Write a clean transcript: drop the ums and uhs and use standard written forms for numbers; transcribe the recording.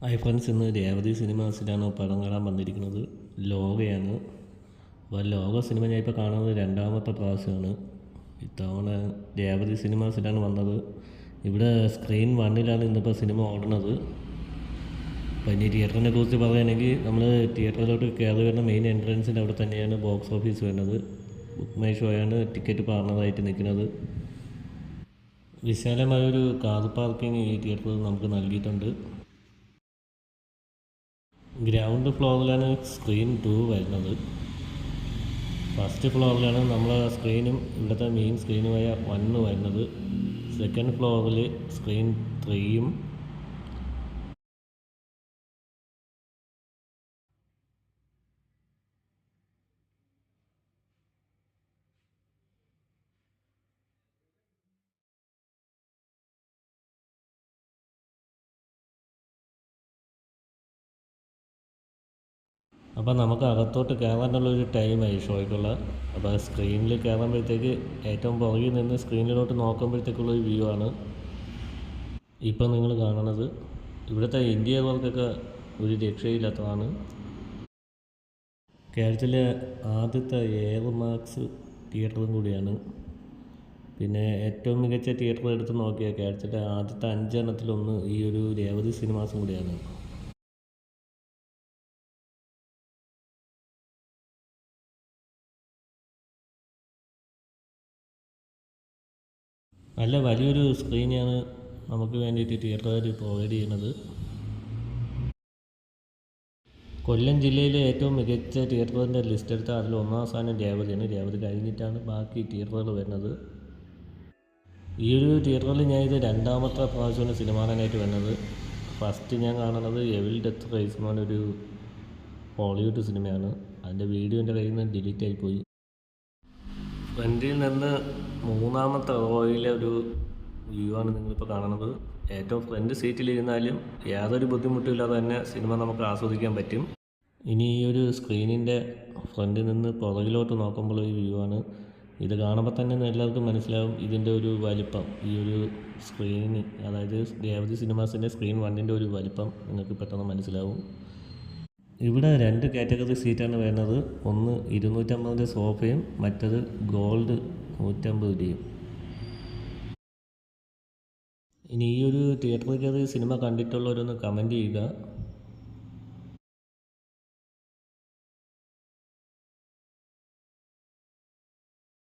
Hi friends, ഇന്ന് രേവതി സിനിമാസിലാണ് പടം കാണാൻ വന്നിരിക്കുന്നത്. ലോകയാണ്. അപ്പോൾ ലോക സിനിമ ഞാൻ ഇപ്പോൾ കാണുന്നത് രണ്ടാമത്തെ പ്രാവശ്യമാണ്. ഇത്തവണ രേവതി സിനിമാസിലാണ് വന്നത്. ഇവിടെ സ്ക്രീൻ 1ലാണ് ഇന്നിപ്പോൾ സിനിമ ഓടുന്നത്. അപ്പോൾ ഇനി തിയേറ്ററിനെ കുറിച്ച് പറയുകയാണെങ്കിൽ നമ്മൾ തിയേറ്ററിലോട്ട് കയറി വരുന്ന മെയിൻ എൻട്രൻസിൻ്റെ അവിടെ തന്നെയാണ് ബോക്സ് ഓഫീസ് വരുന്നത്. ബുക്ക് മൈ ഷോയാണ് ടിക്കറ്റ് പാർട്ണറായിട്ട് നിൽക്കുന്നത്. വിശാലമായൊരു കാർ പാർക്കിംഗ് ഈ തിയേറ്ററിൽ നമുക്ക് നൽകിയിട്ടുണ്ട്. ഗ്രൗണ്ട് ഫ്ലോറിലാണ് സ്ക്രീൻ 2 വരുന്നത്. ഫസ്റ്റ് ഫ്ലോറിലാണ് നമ്മളെ സ്ക്രീനും ഇവിടുത്തെ മെയിൻ സ്ക്രീനുമായ 1 വരുന്നത്. സെക്കൻഡ് ഫ്ലോറിൽ സ്ക്രീൻ 3യും അപ്പോൾ നമുക്ക് അകത്തോട്ട് കയറാനുള്ളൊരു ടൈമായി ഷോയ്ക്കുള്ള. അപ്പോൾ സ്ക്രീനിൽ കയറുമ്പോഴത്തേക്ക് ഏറ്റവും പുറകിൽ നിന്ന് സ്ക്രീനിലോട്ട് നോക്കുമ്പോഴത്തേക്കുള്ളൊരു വ്യൂ ആണ് ഇപ്പം നിങ്ങൾ കാണുന്നത്. ഇവിടുത്തെ ഇന്റീരിയർ വർക്കൊക്കെ ഒരു രക്ഷയില്ലാത്തതാണ്. കേരളത്തിലെ ആദ്യത്തെ എയർ മാക്സ് തിയേറ്ററും കൂടിയാണ്. പിന്നെ ഏറ്റവും മികച്ച തിയേറ്റർ എടുത്ത് നോക്കിയാൽ കേരളത്തിലെ ആദ്യത്തെ 5 എണ്ണത്തിലൊന്ന് ഈ ഒരു രേവതി സിനിമാസും കൂടിയാണ്. നല്ല വലിയൊരു സ്ക്രീനാണ് നമുക്ക് വേണ്ടിയിട്ട് തിയേറ്ററുകാർ പ്രൊവൈഡ് ചെയ്യുന്നത്. കൊല്ലം ജില്ലയിലെ ഏറ്റവും മികച്ച തിയേറ്ററിൻ്റെ ലിസ്റ്റ് എടുത്താൽ അതിൽ 1ാം സ്ഥാനം രേവതിയാണ്. രേവതി കഴിഞ്ഞിട്ടാണ് ബാക്കി തിയേറ്ററുകൾ വരുന്നത്. ഈ ഒരു തിയേറ്ററിൽ ഞാൻ ഇത് 2ാമത്തെ പ്രാവശ്യമാണ് സിനിമ കാണാനായിട്ട് വരുന്നത്. ഫസ്റ്റ് ഞാൻ കാണുന്നത് എവിൽ ഡെത്ത് റൈസ് എന്ന് പറഞ്ഞൊരു ഹോളിവുഡ് സിനിമയാണ്. അതിൻ്റെ വീഡിയോ എൻ്റെ കയ്യിൽ നിന്ന് ഡിലീറ്റ് ആയിപ്പോയി. ഫ്രണ്ടിൽ നിന്ന് 3ാമത്തെ റോയിലെ ഒരു വ്യൂ ആണ് നിങ്ങളിപ്പോൾ കാണുന്നത്. ഏറ്റവും ഫ്രണ്ട് സീറ്റിലിരുന്നാലും യാതൊരു ബുദ്ധിമുട്ടില്ലാതെ തന്നെ സിനിമ നമുക്ക് ആസ്വദിക്കാൻ പറ്റും. ഇനി ഈ ഒരു സ്ക്രീനിൻ്റെ ഫ്രണ്ടിൽ നിന്ന് പുറകിലോട്ട് നോക്കുമ്പോൾ ഒരു വ്യൂ ആണ്. ഇത് കാണുമ്പോൾ തന്നെ എല്ലാവർക്കും മനസ്സിലാവും ഇതിൻ്റെ ഒരു വലിപ്പം. ഈ ഒരു സ്ക്രീന്, അതായത് രേവതി സിനിമാസിൻ്റെ സ്ക്രീൻ 1ൻ്റെ ഒരു വലിപ്പം നിങ്ങൾക്ക് പെട്ടെന്ന് മനസ്സിലാവും. ഇവിടെ 2 കാറ്റഗറി സീറ്റാണ് വരുന്നത്. ഒന്ന് 250 സോഫയും മറ്റത് ഗോൾഡ് 150 രൂപയും. ഇനി ഈ ഒരു തിയേറ്ററിൽ കയറി സിനിമ കണ്ടിട്ടുള്ളവരൊന്ന് കമൻറ്റ് ചെയ്യുക.